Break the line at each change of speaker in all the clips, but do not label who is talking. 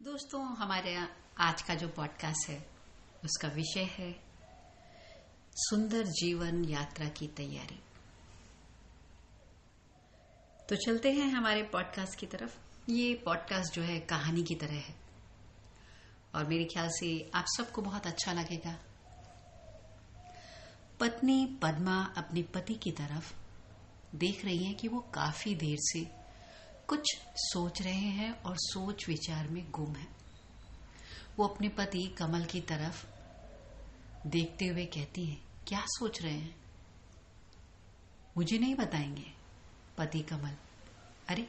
दोस्तों, हमारे आज का जो पॉडकास्ट है उसका विषय है सुंदर जीवन यात्रा की तैयारी। तो चलते हैं हमारे पॉडकास्ट की तरफ। ये पॉडकास्ट जो है कहानी की तरह है और मेरे ख्याल से आप सबको बहुत अच्छा लगेगा। पत्नी पद्मा अपने पति की तरफ देख रही है कि वो काफी देर से कुछ सोच रहे हैं और सोच विचार में गुम है। वो अपने पति कमल की तरफ देखते हुए कहती है, क्या सोच रहे हैं? मुझे नहीं बताएंगे? पति कमल, अरे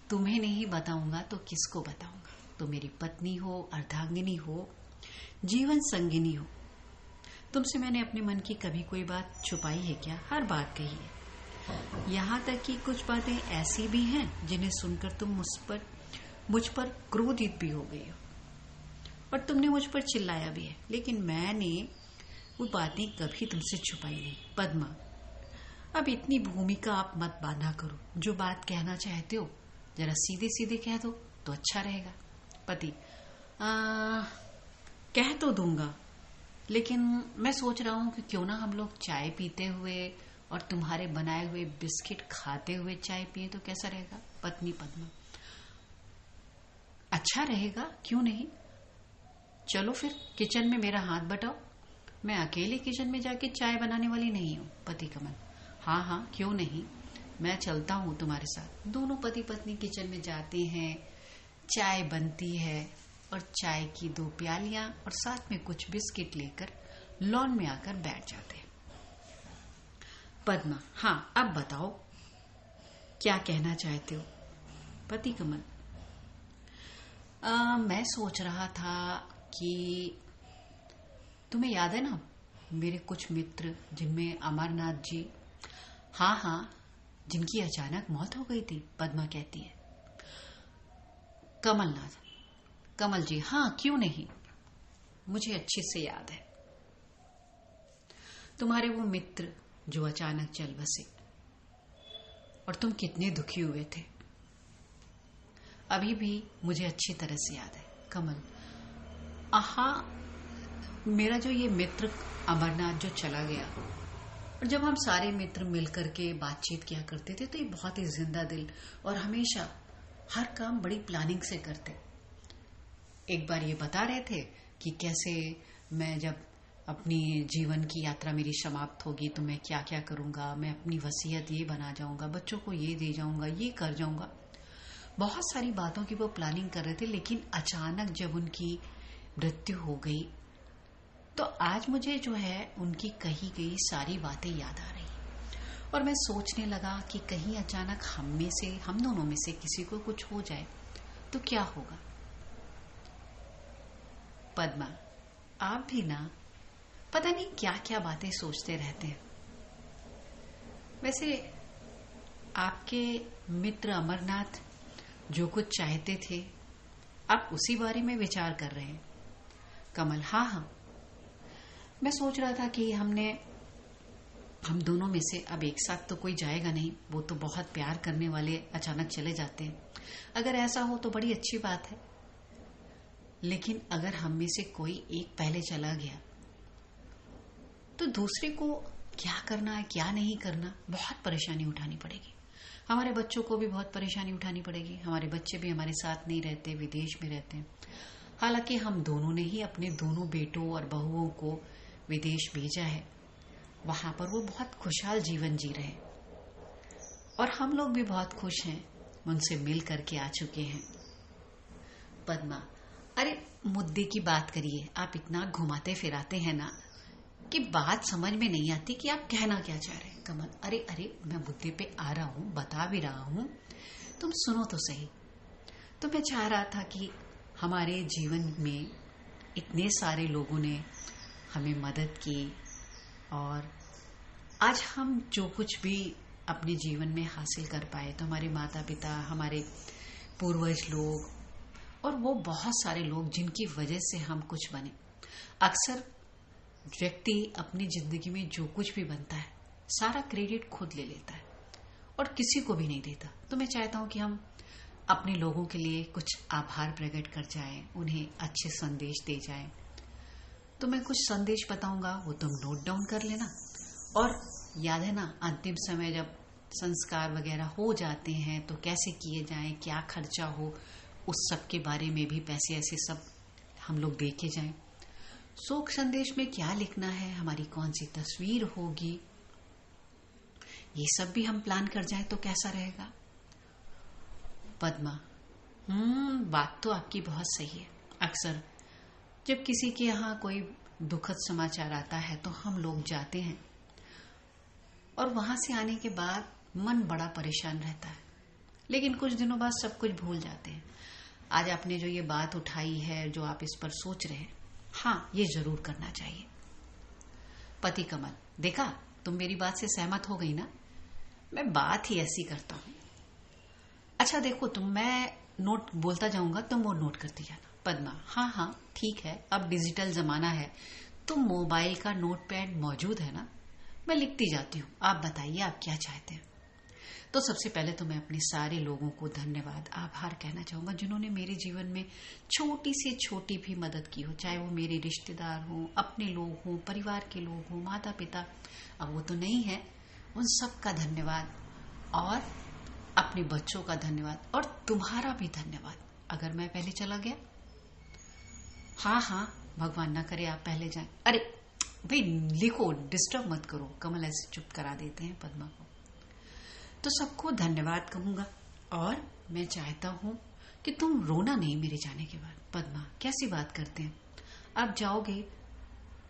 तुम्हें नहीं बताऊंगा तो किसको बताऊंगा? तो मेरी पत्नी हो, अर्धांगिनी हो, जीवन संगिनी हो, तुमसे मैंने अपने मन की कभी कोई बात छुपाई है क्या? हर बात कही है। यहाँ तक कि कुछ बातें ऐसी भी हैं जिन्हें सुनकर तुम मुझ पर क्रोधित भी हो गई हो और तुमने मुझ पर चिल्लाया भी है, लेकिन मैंने वो बातें कभी तुमसे छुपाई नहीं। पद्मा, अब इतनी भूमिका आप मत बांधा करो। जो बात कहना चाहते हो जरा सीधे सीधे कह दो तो अच्छा रहेगा। पति, कह तो दूंगा, लेकिन मैं सोच रहा हूं कि क्यों ना हम लोग चाय पीते हुए और तुम्हारे बनाए हुए बिस्किट खाते हुए चाय पिए तो कैसा रहेगा? पत्नी पद्मा, अच्छा रहेगा, क्यों नहीं? चलो फिर किचन में मेरा हाथ बटाओ। मैं अकेले किचन में जाके चाय बनाने वाली नहीं हूँ। पति कमल, हाँ हाँ क्यों नहीं, मैं चलता हूँ तुम्हारे साथ। दोनों पति पत्नी किचन में जाते हैं, चाय बनती है और चाय की 2 प्यालियां और साथ में कुछ बिस्किट लेकर लॉन में आकर बैठ जाते हैं। पद्मा, हाँ अब बताओ क्या कहना चाहते हो? पति कमल, मैं सोच रहा था कि तुम्हें याद है ना मेरे कुछ मित्र जिनमें अमरनाथ जी, हाँ जिनकी अचानक मौत हो गई थी। पद्मा कहती है। कमल जी, हाँ क्यों नहीं, मुझे अच्छे से याद है। तुम्हारे वो मित्र जो अचानक चल बसे और तुम कितने दुखी हुए थे, अभी भी मुझे अच्छी तरह से याद है। कमल, आहा, मेरा जो ये मित्र अमरनाथ जो चला गया और जब हम सारे मित्र मिलकर के बातचीत किया करते थे तो ये बहुत ही जिंदा दिल और हमेशा हर काम बड़ी प्लानिंग से करते। एक बार ये बता रहे थे कि कैसे मैं जब अपनी जीवन की यात्रा मेरी समाप्त होगी तो मैं क्या क्या करूंगा, मैं अपनी वसीयत ये बना जाऊंगा, बच्चों को ये दे जाऊंगा, ये कर जाऊंगा। बहुत सारी बातों की वो प्लानिंग कर रहे थे, लेकिन अचानक जब उनकी मृत्यु हो गई तो आज मुझे जो है उनकी कही गई सारी बातें याद आ रही और मैं सोचने लगा कि कहीं अचानक हम दोनों में से किसी को कुछ हो जाए तो क्या होगा? पद्मा, आप भी ना पता नहीं क्या क्या बातें सोचते रहते हैं। वैसे आपके मित्र अमरनाथ जो कुछ चाहते थे आप उसी बारे में विचार कर रहे हैं। कमल, हाँ मैं सोच रहा था कि हम दोनों में से अब एक साथ तो कोई जाएगा नहीं, वो तो बहुत प्यार करने वाले अचानक चले जाते हैं। अगर ऐसा हो तो बड़ी अच्छी बात है, लेकिन अगर हम में से कोई एक पहले चला गया तो दूसरे को क्या करना है क्या नहीं करना, बहुत परेशानी उठानी पड़ेगी। हमारे बच्चों को भी बहुत परेशानी उठानी पड़ेगी। हमारे बच्चे भी हमारे साथ नहीं रहते, विदेश में रहते हैं। हालांकि हम दोनों ने ही अपने दोनों बेटों और बहुओं को विदेश भेजा है, वहां पर वो बहुत खुशहाल जीवन जी रहे और हम लोग भी बहुत खुश हैं, उनसे मिल करके आ चुके हैं। पद्मा, अरे मुद्दे की बात करिए, आप इतना घुमाते फिराते हैं ना कि बात समझ में नहीं आती कि आप कहना क्या चाह रहे हैं। कमल, अरे मैं मुद्दे पे आ रहा हूँ, बता भी रहा हूँ, तुम सुनो तो सही। तो मैं चाह रहा था कि हमारे जीवन में इतने सारे लोगों ने हमें मदद की और आज हम जो कुछ भी अपने जीवन में हासिल कर पाए, तो हमारे माता पिता, हमारे पूर्वज लोग और वो बहुत सारे लोग जिनकी वजह से हम कुछ बने। अक्सर व्यक्ति अपनी जिंदगी में जो कुछ भी बनता है सारा क्रेडिट खुद ले लेता है और किसी को भी नहीं देता। तो मैं चाहता हूं कि हम अपने लोगों के लिए कुछ आभार प्रकट कर जाएं, उन्हें अच्छे संदेश दे जाएं। तो मैं कुछ संदेश बताऊंगा, वो तुम नोट डाउन कर लेना। और याद है ना, अंतिम समय जब संस्कार वगैरह हो जाते हैं तो कैसे किए जाएं, क्या खर्चा हो, उस सब के बारे में भी पैसे ऐसे सब हम लोग देखे जाएं। शोक संदेश में क्या लिखना है, हमारी कौन सी तस्वीर होगी, ये सब भी हम प्लान कर जाएं तो कैसा रहेगा। पद्मा, बात तो आपकी बहुत सही है। अक्सर जब किसी के यहाँ कोई दुखद समाचार आता है तो हम लोग जाते हैं और वहां से आने के बाद मन बड़ा परेशान रहता है, लेकिन कुछ दिनों बाद सब कुछ भूल जाते हैं। आज आपने जो ये बात उठाई है, जो आप इस पर सोच रहे हैं, हाँ, ये जरूर करना चाहिए। पति कमल, देखा, तुम मेरी बात से सहमत हो गई ना। मैं बात ही ऐसी करता हूं। अच्छा देखो, मैं नोट बोलता जाऊंगा, तुम वो नोट करती जाना। पद्मा, हाँ हाँ ठीक है, अब डिजिटल जमाना है तो मोबाइल का नोट पैड मौजूद है ना, मैं लिखती जाती हूँ। आप बताइए, आप क्या चाहते हैं। तो सबसे पहले तो मैं अपने सारे लोगों को धन्यवाद, आभार कहना चाहूंगा, जिन्होंने मेरे जीवन में छोटी से छोटी भी मदद की हो, चाहे वो मेरे रिश्तेदार हों, अपने लोग हों, परिवार के लोग हों, माता पिता, अब वो तो नहीं है, उन सब का धन्यवाद, और अपने बच्चों का धन्यवाद, और तुम्हारा भी धन्यवाद अगर मैं पहले चला गया। हाँ हाँ, भगवान ना करे आप पहले जाएं। अरे भाई लिखो, डिस्टर्ब मत करो। कमल ऐसे चुप करा देते हैं पद्मा को। तो सबको धन्यवाद कहूंगा, और मैं चाहता हूं कि तुम रोना नहीं मेरे जाने के बाद। पद्मा, कैसी बात करते हैं, आप जाओगे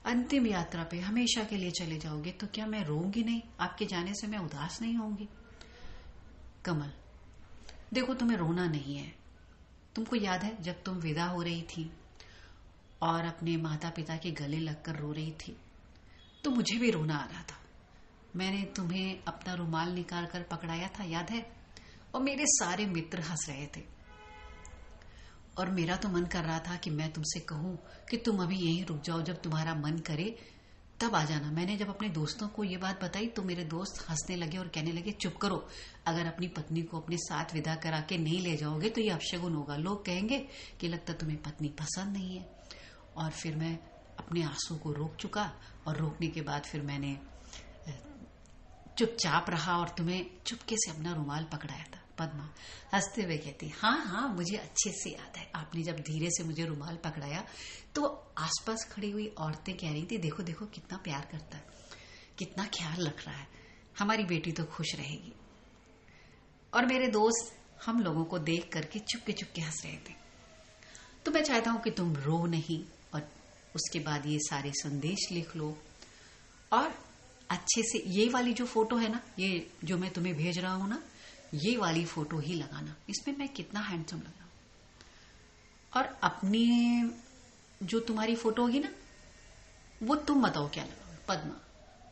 अंतिम यात्रा पे, हमेशा के लिए चले जाओगे, तो क्या मैं रोऊंगी नहीं? आपके जाने से मैं उदास नहीं होंगी? कमल, देखो, तुम्हें रोना नहीं है। तुमको याद है जब तुम विदा हो रही थी और अपने माता पिता के गले लगकर रो रही थी, तो मुझे भी रोना आ रहा था। मैंने तुम्हें अपना रुमाल निकाल कर पकड़ाया था, याद है? और मेरे सारे मित्र हंस रहे थे, और मेरा तो मन कर रहा था कि मैं तुमसे कहूं कि तुम अभी यहीं रुक जाओ, जब तुम्हारा मन करे तब आ जाना। मैंने जब अपने दोस्तों को ये बात बताई तो मेरे दोस्त हंसने लगे और कहने लगे, चुप करो, अगर अपनी पत्नी को अपने साथ विदा करा के नहीं ले जाओगे तो ये अपशगुन होगा, लोग कहेंगे कि लगता तुम्हें पत्नी पसंद नहीं है। और फिर मैं अपने आंसू को रोक चुका, और रोकने के बाद फिर मैंने चुपचाप रहा और तुम्हें चुपके से अपना रुमाल पकड़ाया था। पद्मा हंसते हुए कहती, हाँ हाँ मुझे अच्छे से याद है, आपने जब धीरे से मुझे रुमाल पकड़ाया तो आसपास खड़ी हुई औरतें कह रही थी, देखो देखो कितना प्यार करता है, कितना ख्याल रख रहा है, हमारी बेटी तो खुश रहेगी। और मेरे दोस्त हम लोगों को देख करके चुपके चुपके हंस रहे थे। तो मैं चाहता हूं कि तुम रो नहीं, और उसके बाद ये सारे संदेश लिख लो, और अच्छे से ये वाली जो फोटो है ना, ये जो मैं तुम्हें भेज रहा हूं ना, ये वाली फोटो ही लगाना, इसमें मैं कितना हैंडसम लग रहा हूं। और अपनी जो तुम्हारी फोटो होगी ना, वो तुम बताओ क्या लगाओ। पद्मा,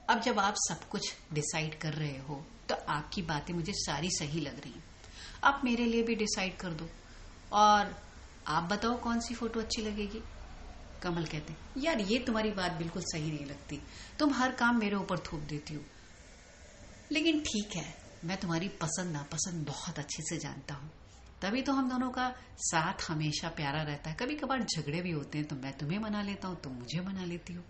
अब जब आप सब कुछ डिसाइड कर रहे हो तो आपकी बातें मुझे सारी सही लग रही हैं, आप मेरे लिए भी डिसाइड कर दो, और आप बताओ कौन सी फोटो अच्छी लगेगी। कमल कहते, यार ये तुम्हारी बात बिल्कुल सही नहीं लगती, तुम हर काम मेरे ऊपर थोप देती हो। लेकिन ठीक है, मैं तुम्हारी पसंद नापसंद बहुत अच्छे से जानता हूं, तभी तो हम दोनों का साथ हमेशा प्यारा रहता है। कभी कभार झगड़े भी होते हैं, तो मैं तुम्हें मना लेता हूं, तुम मुझे मना लेती हो।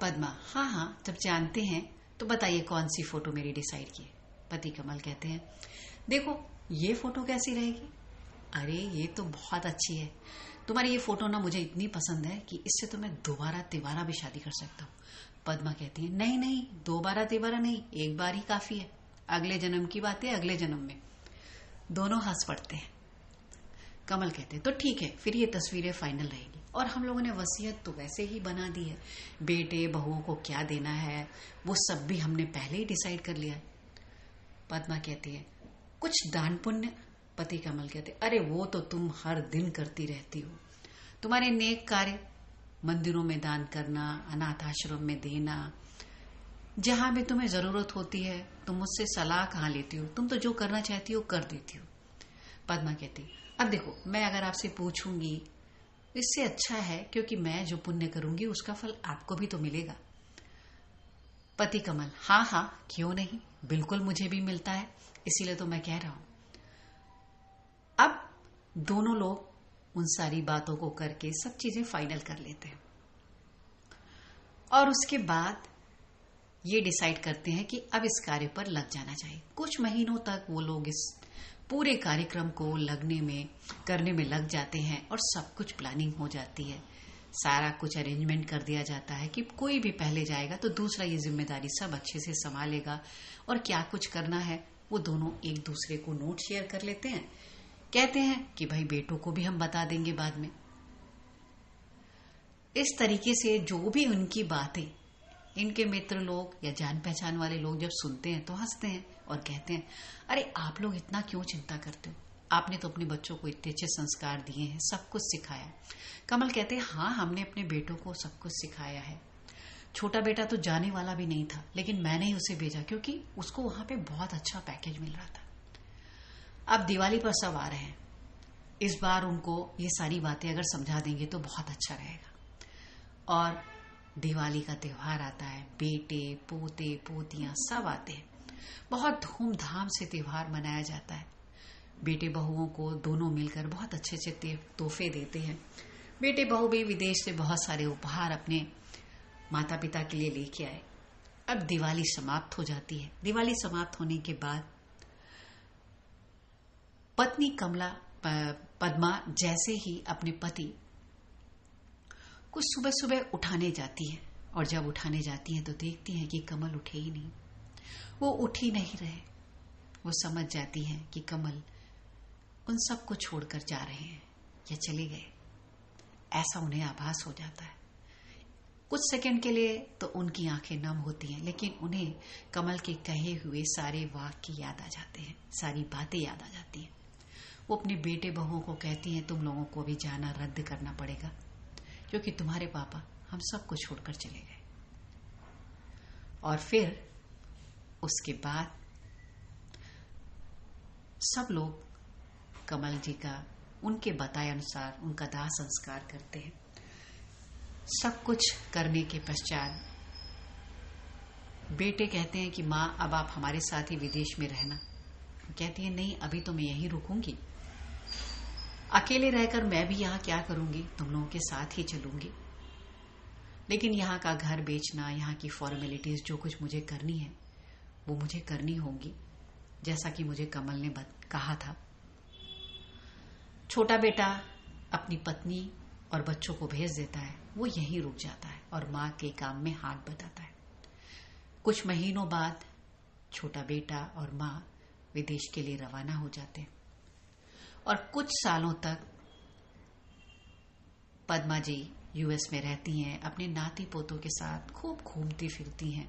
पद्मा, हाँ हाँ, जब जानते हैं तो बताइए कौन सी फोटो मेरी डिसाइड की है। पति कमल कहते हैं, देखो ये फोटो कैसी रहेगी? अरे ये तो बहुत अच्छी है, तुम्हारी ये फोटो ना मुझे इतनी पसंद है कि इससे तो मैं दोबारा तिबारा भी शादी कर सकता हूँ। पद्मा कहती है, नहीं नहीं, दोबारा तिबारा नहीं, एक बार ही काफी है, अगले जन्म की बात है, अगले जन्म में। दोनों हंस पड़ते हैं। कमल कहते हैं, तो ठीक है, फिर ये तस्वीरें फाइनल रहेगी, और हम लोगों ने वसीयत तो वैसे ही बना दी है, बेटे बहुओं को क्या देना है वो सब भी हमने पहले ही डिसाइड कर लिया है। पद्मा कहती है, कुछ दान पुण्य? पति कमल कहते, अरे वो तो तुम हर दिन करती रहती हो, तुम्हारे नेक कार्य, मंदिरों में दान करना, अनाथ आश्रम में देना, जहां भी तुम्हें जरूरत होती है, तुम मुझसे सलाह कहाँ लेती हो, तुम तो जो करना चाहती हो कर देती हो। पद्मा कहती, अब देखो मैं अगर आपसे पूछूंगी इससे अच्छा है, क्योंकि मैं जो पुण्य करूंगी उसका फल आपको भी तो मिलेगा। पति कमल, हाँ हाँ क्यों नहीं, बिल्कुल मुझे भी मिलता है, इसीलिए तो मैं कह रहा हूं। दोनों लोग उन सारी बातों को करके सब चीजें फाइनल कर लेते हैं और उसके बाद ये डिसाइड करते हैं कि अब इस कार्य पर लग जाना चाहिए। कुछ महीनों तक वो लोग इस पूरे कार्यक्रम को करने में लग जाते हैं और सब कुछ प्लानिंग हो जाती है। सारा कुछ अरेंजमेंट कर दिया जाता है कि कोई भी पहले जाएगा तो दूसरा ये जिम्मेदारी सब अच्छे से संभालेगा और क्या कुछ करना है वो दोनों एक दूसरे को नोट शेयर कर लेते हैं। कहते हैं कि भाई बेटों को भी हम बता देंगे बाद में। इस तरीके से जो भी उनकी बातें इनके मित्र लोग या जान पहचान वाले लोग जब सुनते हैं तो हंसते हैं और कहते हैं, अरे आप लोग इतना क्यों चिंता करते हो, आपने तो अपने बच्चों को इतने अच्छे संस्कार दिए हैं, सब कुछ सिखाया। कमल कहते हैं, हाँ हमने अपने बेटों को सब कुछ सिखाया है। छोटा बेटा तो जाने वाला भी नहीं था लेकिन मैंने ही उसे भेजा क्योंकि उसको वहां पे बहुत अच्छा पैकेज मिल रहा था। अब दिवाली पर सब आ रहे हैं, इस बार उनको ये सारी बातें अगर समझा देंगे तो बहुत अच्छा रहेगा। और दिवाली का त्योहार आता है, बेटे पोते पोतियां सब आते हैं, बहुत धूमधाम से त्योहार मनाया जाता है। बेटे बहुओं को दोनों मिलकर बहुत अच्छे अच्छे तोहफे देते हैं। बेटे बहू भी विदेश से बहुत सारे उपहार अपने माता पिता के लिए लेके आए। अब दिवाली समाप्त हो जाती है। दिवाली समाप्त होने के बाद पत्नी पद्मा जैसे ही अपने पति कुछ सुबह सुबह उठाने जाती है और जब उठाने जाती है तो देखती है कि कमल उठे ही नहीं। वो उठ ही नहीं रहे। वो समझ जाती है कि कमल उन सबको छोड़कर जा रहे हैं या चले गए, ऐसा उन्हें आभास हो जाता है। कुछ सेकंड के लिए तो उनकी आंखें नम होती हैं लेकिन उन्हें कमल के कहे हुए सारे वाक्य याद आ जाते हैं, सारी बातें याद आ जाती हैं। वो अपने बेटे बहुओं को कहती हैं, तुम लोगों को भी जाना रद्द करना पड़ेगा क्योंकि तुम्हारे पापा हम सबको छोड़कर चले गए। और फिर उसके बाद सब लोग कमल जी का उनके बताए अनुसार उनका दाह संस्कार करते हैं। सब कुछ करने के पश्चात बेटे कहते हैं कि माँ अब आप हमारे साथ ही विदेश में रहना। कहती है, नहीं अभी तो मैं यहीं रुकूंगी, अकेले रहकर मैं भी यहाँ क्या करूंगी, तुम लोगों के साथ ही चलूंगी। लेकिन यहाँ का घर बेचना, यहाँ की फॉर्मेलिटीज जो कुछ मुझे करनी है वो मुझे करनी होगी जैसा कि मुझे कमल ने कहा था। छोटा बेटा अपनी पत्नी और बच्चों को भेज देता है, वो यहीं रुक जाता है और माँ के काम में हाथ बटाता है। कुछ महीनों बाद छोटा बेटा और माँ विदेश के लिए रवाना हो जाते हैं और कुछ सालों तक पद्मा जी यूएस में रहती हैं, अपने नाती पोतों के साथ खूब घूमती फिरती हैं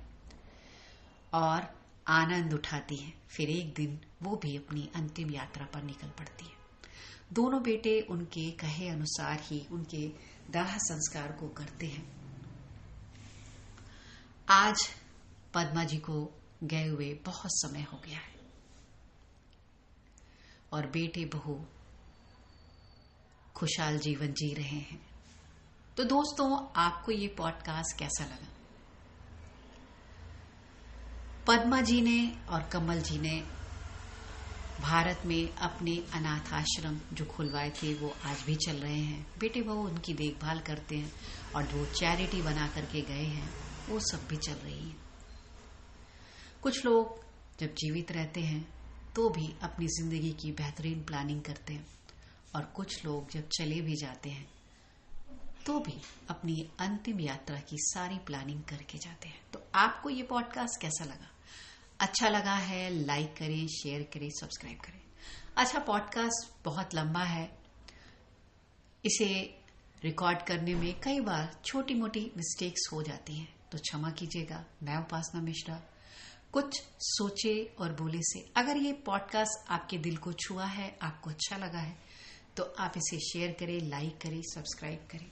और आनंद उठाती हैं। फिर एक दिन वो भी अपनी अंतिम यात्रा पर निकल पड़ती है। दोनों बेटे उनके कहे अनुसार ही उनके दाह संस्कार को करते हैं। आज पद्मा जी को गए हुए बहुत समय हो गया है और बेटे बहू खुशहाल जीवन जी रहे हैं। तो दोस्तों, आपको ये पॉडकास्ट कैसा लगा? पद्मा जी ने और कमल जी ने भारत में अपने अनाथ आश्रम जो खुलवाए थे वो आज भी चल रहे हैं। बेटे बहू उनकी देखभाल करते हैं और जो चैरिटी बना करके गए हैं वो सब भी चल रही है। कुछ लोग जब जीवित रहते हैं तो भी अपनी जिंदगी की बेहतरीन प्लानिंग करते हैं और कुछ लोग जब चले भी जाते हैं तो भी अपनी अंतिम यात्रा की सारी प्लानिंग करके जाते हैं। तो आपको ये पॉडकास्ट कैसा लगा? अच्छा लगा है लाइक करें, शेयर करें, सब्सक्राइब करें। अच्छा, पॉडकास्ट बहुत लंबा है, इसे रिकॉर्ड करने में कई बार छोटी मोटी मिस्टेक्स हो जाती हैं तो क्षमा कीजिएगा। मैं उपासना मिश्रा कुछ सोचे और बोले से अगर ये पॉडकास्ट आपके दिल को छुआ है, आपको अच्छा लगा है तो आप इसे शेयर करें, लाइक करें, सब्सक्राइब करें।